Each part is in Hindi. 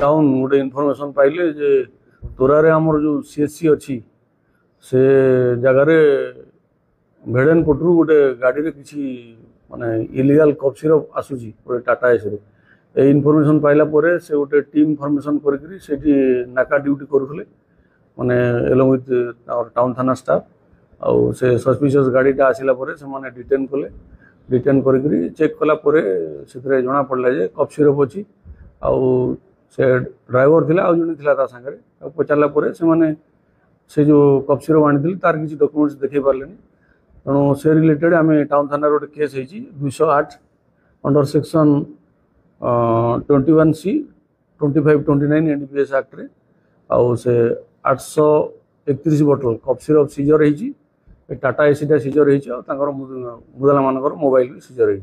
टाउन गोटे इनफॉरमेशन पाइले जे तोरारे आमर जो सीएससी अच्छी से जगार भेड़ेन पटरू गोटे गाड़ी रे किसी माने इलीगल कफ सिरप आसूची गोटे टाटा एस ए इनफॉरमेशन पाइला परे से गोटे टीम फॉर्मेशन करकरी सेठी नाका ड्यूटी करूले माने एलोंग विथ टाउन थाना स्टाफ आउ से सस्पिशियस गाड़ीटा आसला परे से माने डिटेन कले डिटेन करकरी चेक कला परे सेतरे जणा पड़ला जे कफ सिरप अछि आउ से ड्राइवर थिला आउ जणी थिला ता संगे पचारला परे से माने से जो कफ सिरप आनी तार किसी डॉक्यूमेंट्स देखै पारलेनी तेणु से रिलेटेड आम टाउन थाना गोटे केस है 208 under section 21C 2529 NDPS act रे आउ से 831 बोतल कफ सिरप सीजर होती टाटा एसीटा सीजर होकर मुदाला मानकर मोबाइल भी सीजर हो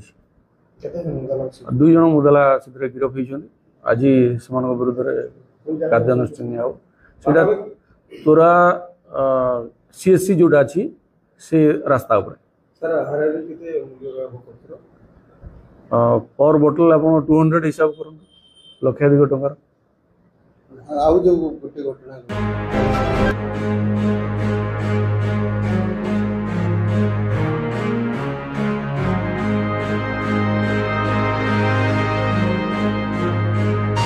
2 जन मुदाला से गिरफ होती आज से विरुद्ध में कार्यानुष्ठान निया तोरा सीएससी जोटा अच्छी से रास्ता पर बोतल आप 200 हिसाब कर लक्षाधिक टकर।